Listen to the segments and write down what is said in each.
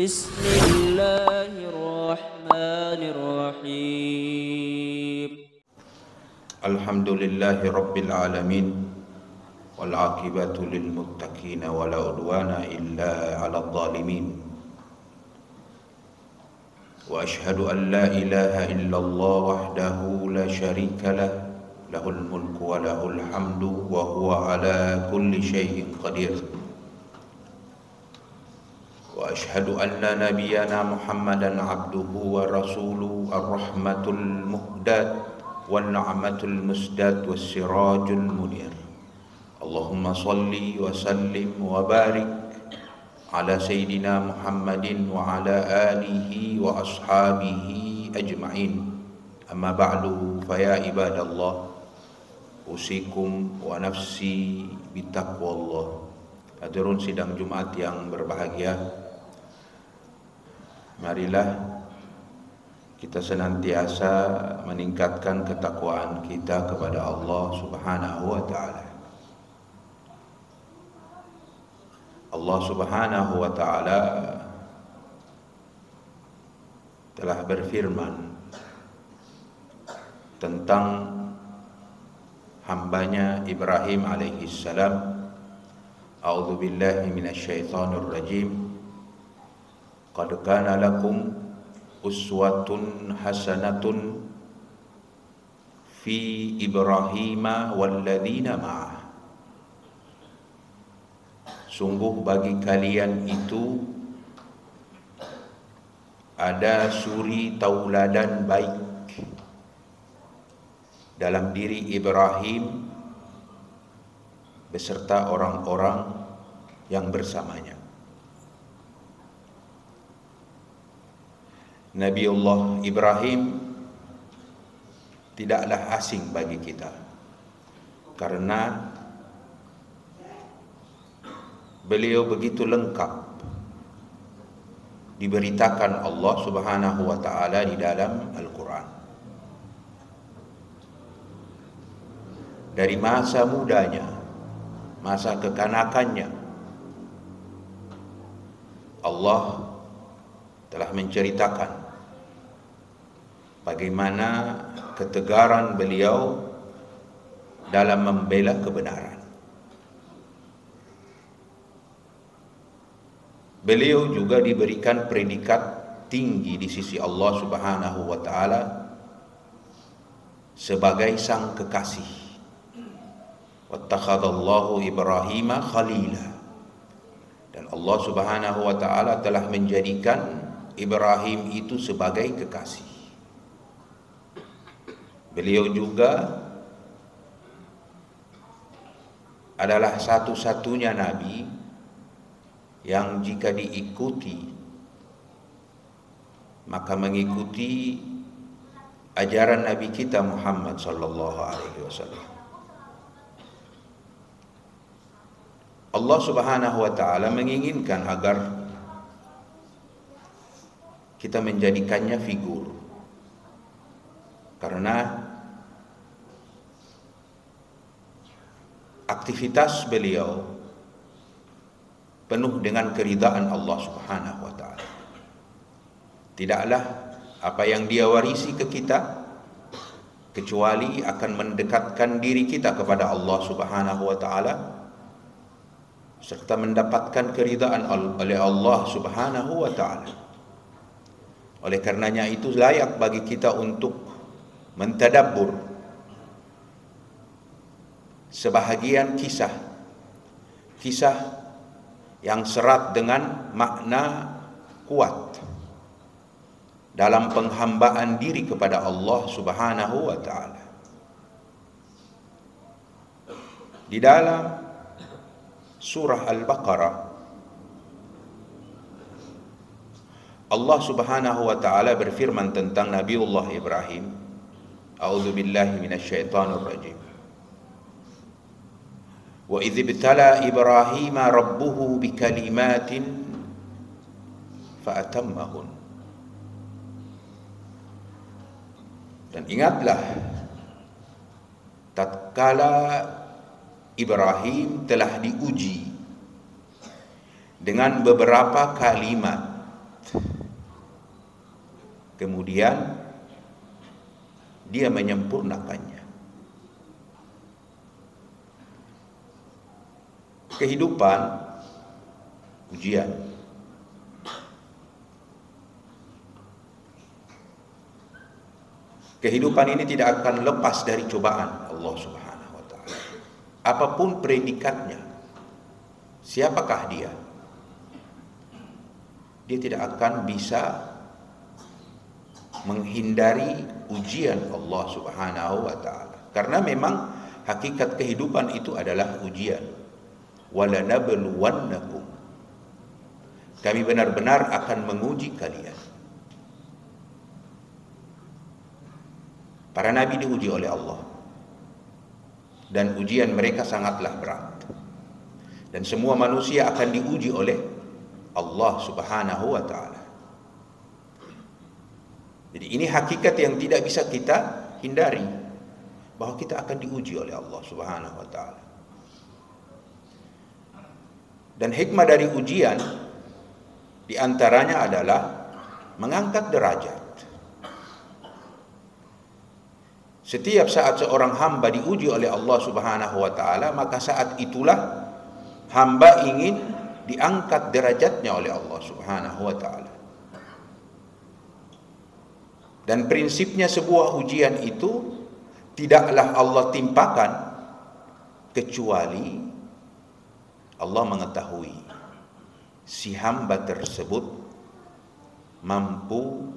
Bismillahirrahmanirrahim. Alhamdulillahi Rabbil Alamin wal aqibatu lil muttaqin wa la udwana illa 'alal zalimin. Wa ashhadu an la ilaha illallah wahdahu la syarika lah, lahul mulku wa lahul hamdu wa huwa ala kulli syai'in qadir. Wa ashhadu anna nabiyyana Muhammadan abduhu wa rasuluhu ar-rahmatul muhdad wal na'matul musdad was sirajul munir. Allahumma salli wa sallim wa barik ala sayyidina Muhammadin wa ala alihi wa ashabihi ajma'in. Amma ba'du, fa ya ibadallah, usikum wa nafsi bitaqwallah. Hadirin sidang Jumat yang berbahagia, marilah kita senantiasa meningkatkan ketakwaan kita kepada Allah Subhanahu wa ta'ala. Allah Subhanahu wa ta'ala telah berfirman tentang hambanya Ibrahim alaihissalam. A'udzu billahi minasyaitonir rajim. Qad kana lakum uswatun hasanatun fi Ibrahim walladzina ma'ah. Sungguh bagi kalian itu ada suri tauladan baik dalam diri Ibrahim beserta orang-orang yang bersamanya. Nabiullah Ibrahim tidaklah asing bagi kita, karena beliau begitu lengkap diberitakan Allah Subhanahu wa ta'ala di dalam Al-Quran. Dari masa mudanya, masa kekanakannya, Allah telah menceritakan bagaimana ketegaran beliau dalam membela kebenaran. Beliau juga diberikan predikat tinggi di sisi Allah Subhanahu wa ta'ala sebagai sang kekasih. Wattakhadallahu Ibrahima khalila. Dan Allah Subhanahu wa ta'ala telah menjadikan Ibrahim itu sebagai kekasih. Beliau juga adalah satu-satunya nabi yang jika diikuti maka mengikuti ajaran Nabi kita Muhammad sallallahu alaihi wasallam. Allah Subhanahu wa ta'ala menginginkan agar kita menjadikannya figur, karena aktivitas beliau penuh dengan keridaan Allah Subhanahu wa ta'ala. Tidaklah apa yang dia warisi ke kita kecuali akan mendekatkan diri kita kepada Allah Subhanahu wa ta'ala serta mendapatkan keridaan oleh Allah Subhanahu wa ta'ala. Oleh karenanya itu layak bagi kita untuk mentadabbur sebahagian kisah yang serat dengan makna kuat dalam penghambaan diri kepada Allah Subhanahu wa ta'ala. Di dalam surah Al-Baqarah, Allah Subhanahu wa ta'ala berfirman tentang Nabiullah Ibrahim. A'udzu billahi minasyaitonir rajim. Wa idz ibtala Ibrahim rabbuhu bikalimatin fa'atammahun. Dan ingatlah tatkala Ibrahim telah diuji dengan beberapa kalimat kemudian dia menyempurnakannya. Kehidupan ujian. Kehidupan ini tidak akan lepas dari cobaan Allah Subhanahu wa taala. Apapun predikatnya, siapakah dia? Dia tidak akan bisa menghindari ujian Allah Subhanahu wa taala. Karena memang hakikat kehidupan itu adalah ujian. Walanabluwannakum. Kami benar-benar akan menguji kalian. Para nabi diuji oleh Allah, dan ujian mereka sangatlah berat. Dan semua manusia akan diuji oleh Allah Subhanahu wa taala. Jadi ini hakikat yang tidak bisa kita hindari, bahwa kita akan diuji oleh Allah Subhanahu wa taala. Dan hikmah dari ujian diantaranya adalah mengangkat derajat. Setiap saat seorang hamba diuji oleh Allah Subhanahu wa taala, maka saat itulah hamba ingin diangkat derajatnya oleh Allah Subhanahu wa taala. Dan prinsipnya sebuah ujian itu tidaklah Allah timpakan kecuali Allah mengetahui si hamba tersebut mampu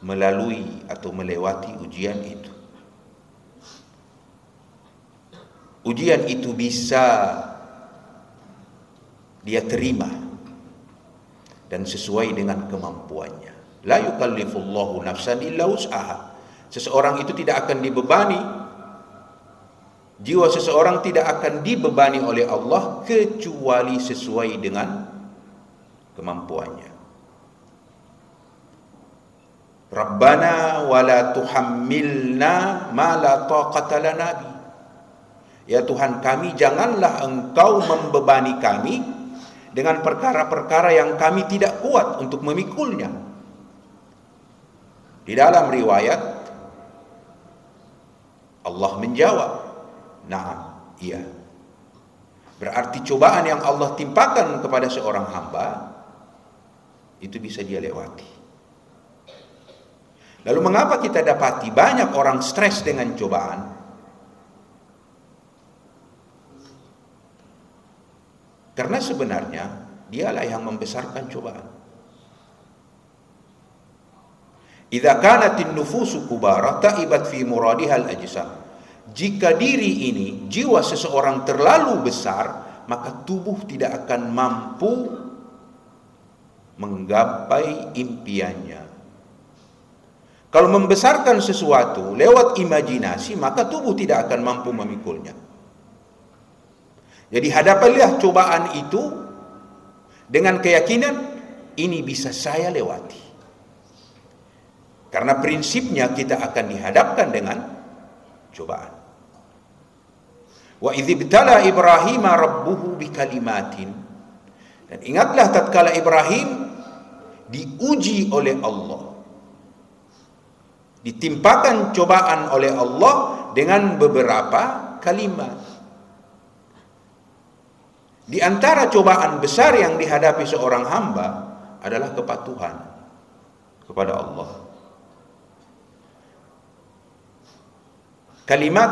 melalui atau melewati ujian itu. Ujian itu bisa dia terima dan sesuai dengan kemampuannya. La yukallifullahu nafsan illa wus'aha. Seseorang itu tidak akan dibebani, jiwa seseorang tidak akan dibebani oleh Allah kecuali sesuai dengan kemampuannya. Rabbana wala tuhammilna ma la taqata lana bi. Ya Tuhan kami, janganlah Engkau membebani kami dengan perkara-perkara yang kami tidak kuat untuk memikulnya. Di dalam riwayat Allah menjawab, "Na'am, iya." Berarti cobaan yang Allah timpakan kepada seorang hamba itu bisa dia lewati. Lalu mengapa kita dapati banyak orang stres dengan cobaan? Karena sebenarnya dialah yang membesarkan cobaan. Idza kanatin nufusu kubara ta'ibat fi muradihal ajsam. Jika diri ini, jiwa seseorang terlalu besar, maka tubuh tidak akan mampu menggapai impiannya. Kalau membesarkan sesuatu lewat imajinasi, maka tubuh tidak akan mampu memikulnya. Jadi hadapilah cobaan itu dengan keyakinan ini bisa saya lewati. Karena prinsipnya kita akan dihadapkan dengan cobaan. Wa idzibtala Ibrahim rabbuhu bikalimatin. Dan ingatlah tatkala Ibrahim diuji oleh Allah, ditimpakan cobaan oleh Allah dengan beberapa kalimat. Di antara cobaan besar yang dihadapi seorang hamba adalah kepatuhan kepada Allah. Kalimat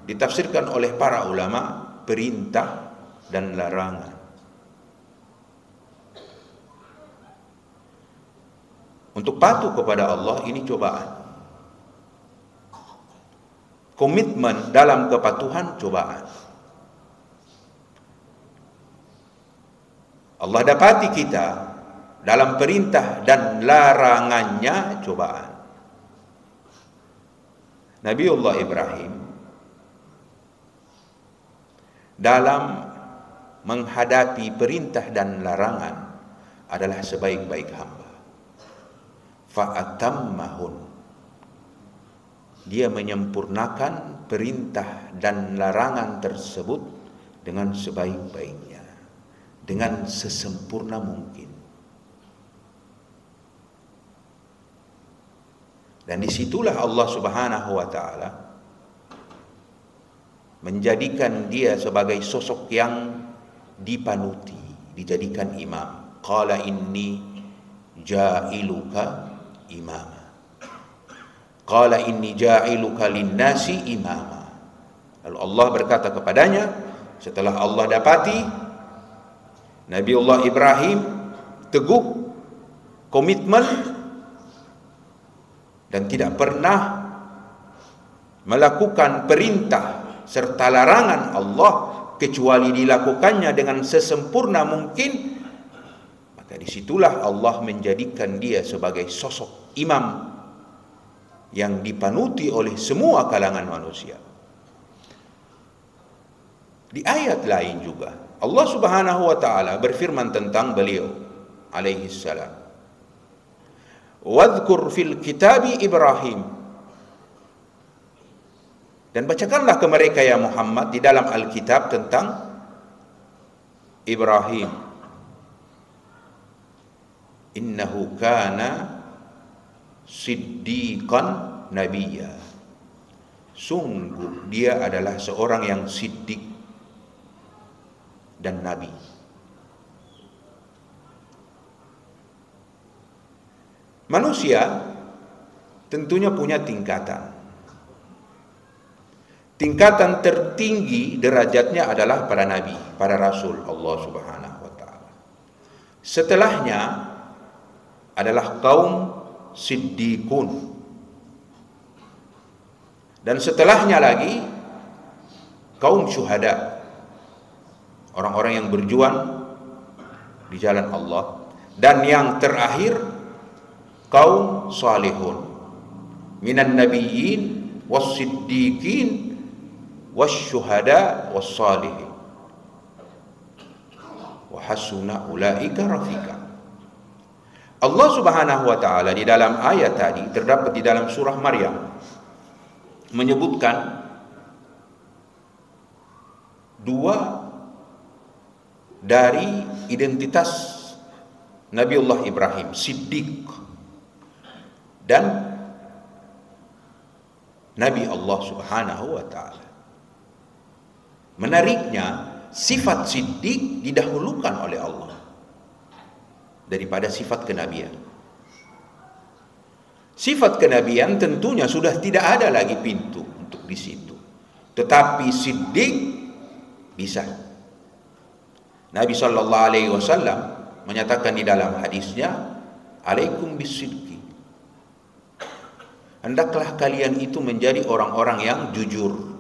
ditafsirkan oleh para ulama perintah dan larangan. Untuk patuh kepada Allah ini cobaan. Komitmen dalam kepatuhan cobaan. Allah dapati kita dalam perintah dan larangannya cobaan. Nabiullah Ibrahim dalam menghadapi perintah dan larangan adalah sebaik-baik hamba. Fa'atammahun. Dia menyempurnakan perintah dan larangan tersebut dengan sebaik-baiknya, dengan sesempurna mungkin. Dan disitulah Allah Subhanahu wa ta'ala menjadikan dia sebagai sosok yang dipanuti, dijadikan imam. Qala inni ja'iluka imama. Qala inni ja'iluka linnasi imama. Lalu Allah berkata kepadanya, setelah Allah dapati Nabiullah Ibrahim teguh, komitmen, dan tidak pernah melakukan perintah serta larangan Allah kecuali dilakukannya dengan sesempurna mungkin, maka disitulah Allah menjadikan dia sebagai sosok imam yang dipanuti oleh semua kalangan manusia. Di ayat lain juga Allah Subhanahu wa ta'ala berfirman tentang beliau alaihi salam, wadhkur fil kitabi Ibrahim, dan bacakanlah ke mereka ya Muhammad di dalam Alkitab tentang Ibrahim, innahu kana siddiqan nabiyya, sungguh dia adalah seorang yang siddiq dan nabi. Manusia tentunya punya tingkatan. Tingkatan tertinggi derajatnya adalah para nabi, para rasul Allah Subhanahu wa ta'ala. Setelahnya adalah kaum siddiqun. Dan setelahnya lagi kaum syuhada, orang-orang yang berjuang di jalan Allah. Dan yang terakhir kaum salihun, minan nabiyyin was-siddiqin was-syuhada was-salihin wa hasuna ulaika rafika. Allah Subhanahu wa ta'ala di dalam ayat tadi, terdapat di dalam surah Maryam, menyebutkan dua dari identitas Nabiullah Ibrahim, Siddiq dan Nabi Allah Subhanahu wa ta'ala. Menariknya, sifat Siddiq didahulukan oleh Allah daripada sifat kenabian. Sifat kenabian tentunya sudah tidak ada lagi pintu untuk di situ. Tetapi Siddiq bisa. Nabi sallallahu alaihi wasallam menyatakan di dalam hadisnya, alaikum bisidqi, hendaklah kalian itu menjadi orang-orang yang jujur.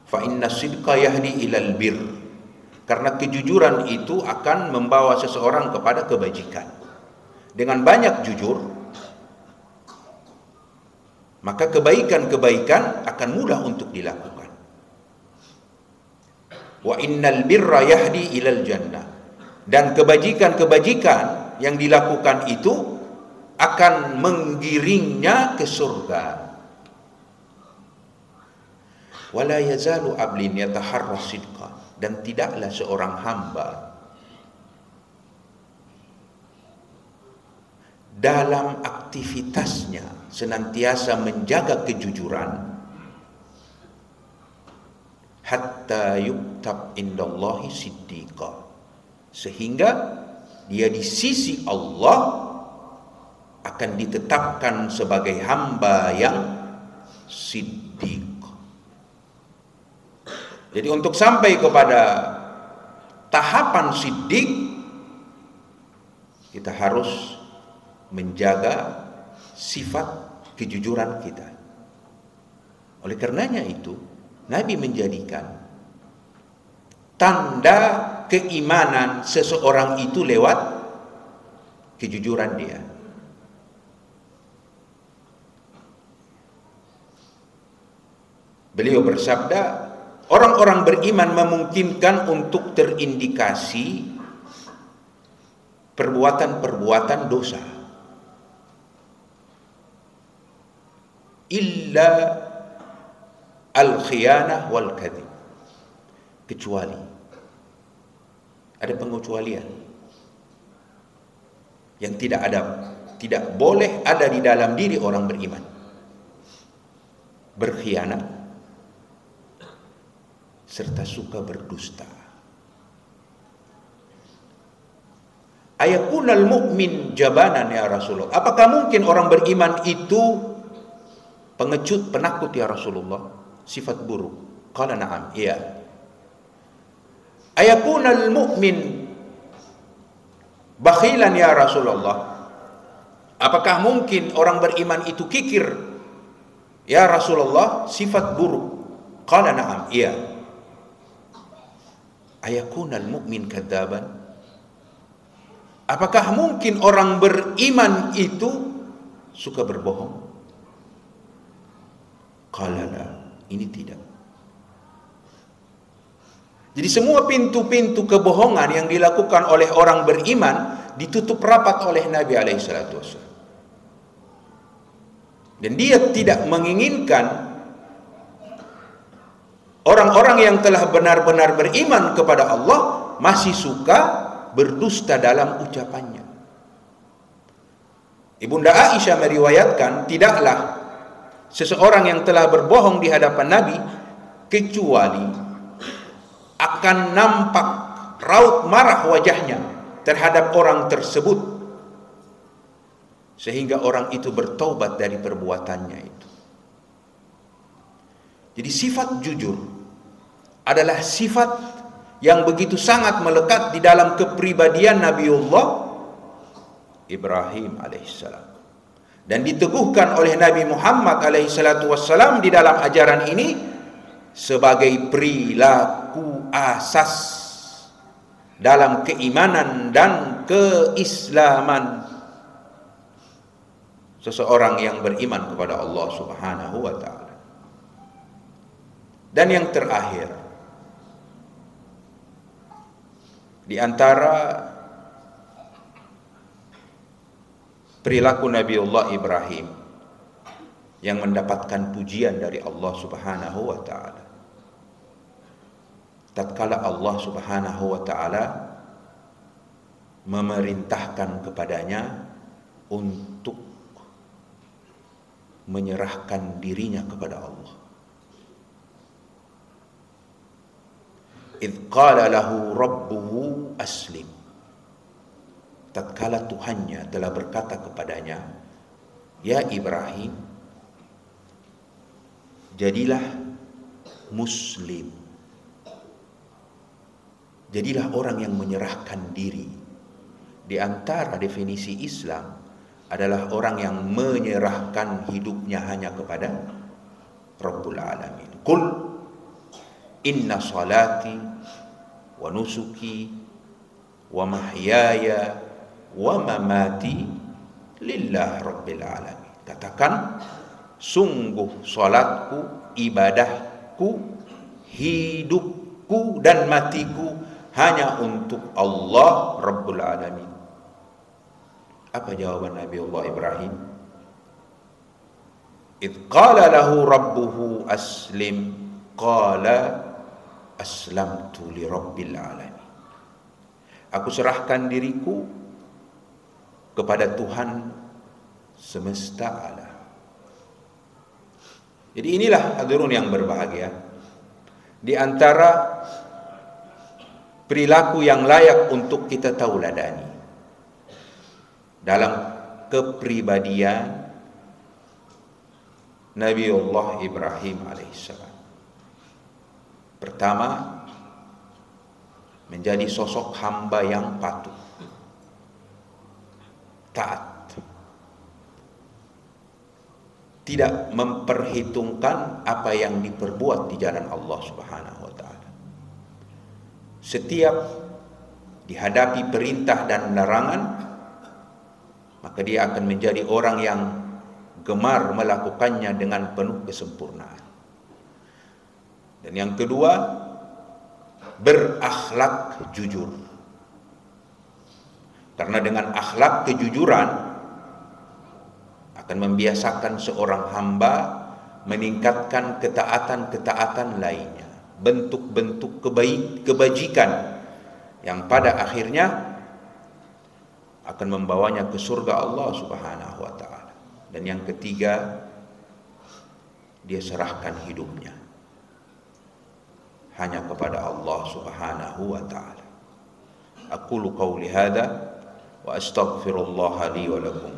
Fa inna sidqa yahdi ilal bir, karena kejujuran itu akan membawa seseorang kepada kebajikan. Dengan banyak jujur, maka kebaikan-kebaikan akan mudah untuk dilakukan. Wa innal birra yahdi ilal jannah, dan kebajikan-kebajikan yang dilakukan itu akan menggiringnya ke surga. Wala yazalu ablin yataharra sidqa, dan tidaklah seorang hamba dalam aktivitasnya senantiasa menjaga kejujuran hatta yuktab indallahi siddiqa, sehingga dia di sisi Allah akan ditetapkan sebagai hamba yang siddiq. Jadi untuk sampai kepada tahapan siddiq, kita harus menjaga sifat kejujuran kita. Oleh karenanya itu, Nabi menjadikan tanda keimanan seseorang itu lewat kejujuran dia. Beliau bersabda, orang-orang beriman memungkinkan untuk terindikasi perbuatan-perbuatan dosa, illa al-khiyanah wal kadhib, kecuali ada pengecualian, yang tidak boleh ada di dalam diri orang beriman. Berkhianat serta suka berdusta. Ayakunal mu'min jabanan ya Rasulullah. Apakah mungkin orang beriman itu pengecut, penakut ya Rasulullah? Sifat buruk. Qala na'am, iya. Ayakunal mu'min bakhilan ya Rasulullah. Apakah mungkin orang beriman itu kikir ya Rasulullah? Sifat buruk. Qala na'am, iya. Ayakunal mu'min kadzaban. Apakah mungkin orang beriman itu suka berbohong? Qala la, ini tidak. Jadi semua pintu-pintu kebohongan yang dilakukan oleh orang beriman ditutup rapat oleh Nabi alaihissalatu wassalam. Dan dia tidak menginginkan orang-orang yang telah benar-benar beriman kepada Allah masih suka berdusta dalam ucapannya. Ibunda Aisyah meriwayatkan, tidaklah seseorang yang telah berbohong di hadapan Nabi kecuali akan nampak raut marah wajahnya terhadap orang tersebut, sehingga orang itu bertaubat dari perbuatannya itu. Jadi sifat jujur adalah sifat yang begitu sangat melekat di dalam kepribadian Nabiullah Ibrahim alaihissalam, dan diteguhkan oleh Nabi Muhammad alaihissalatu wassalam di dalam ajaran ini sebagai perilaku asas dalam keimanan dan keislaman seseorang yang beriman kepada Allah Subhanahu wa ta'ala. Dan yang terakhir, di antara perilaku Nabiullah Ibrahim yang mendapatkan pujian dari Allah Subhanahu wa ta'ala, tatkala Allah Subhanahu wa ta'ala memerintahkan kepadanya untuk menyerahkan dirinya kepada Allah. Idh qala lahu rabbuhu aslim. Tatkala Tuhannya telah berkata kepadanya, ya Ibrahim, jadilah muslim. Jadilah orang yang menyerahkan diri. Di antara definisi Islam adalah orang yang menyerahkan hidupnya hanya kepada Rabbul Alamin. Qul inna salati wa nusuki wa mahyaya wa mamati lillah rabbil alamin. Katakan, sungguh salatku, ibadahku, hidupku dan matiku hanya untuk Allah Rabbul Alamin. Apa jawaban Nabiullah Ibrahim? Idh qala lahu rabbuhu aslim, qala aslamtu li rabbil alamin. Aku serahkan diriku kepada Tuhan semesta alam. Jadi inilah hadirin yang berbahagia, di antara perilaku yang layak untuk kita tauladani dalam kepribadian Nabiullah Ibrahim alaihissalam. Pertama, menjadi sosok hamba yang patuh, taat, tidak memperhitungkan apa yang diperbuat di jalan Allah Subhanahu wa ta'ala. Setiap dihadapi perintah dan larangan, maka dia akan menjadi orang yang gemar melakukannya dengan penuh kesempurnaan. Dan yang kedua, berakhlak jujur. Karena dengan akhlak kejujuran akan membiasakan seorang hamba meningkatkan ketaatan-ketaatan lainnya, bentuk-bentuk kebajikan yang pada akhirnya akan membawanya ke surga Allah Subhanahu wa taala. Dan yang ketiga, dia serahkan hidupnya hanya kepada Allah Subhanahu wa taala. Aqulu qawli hadza wa astaghfirullah li wa lakum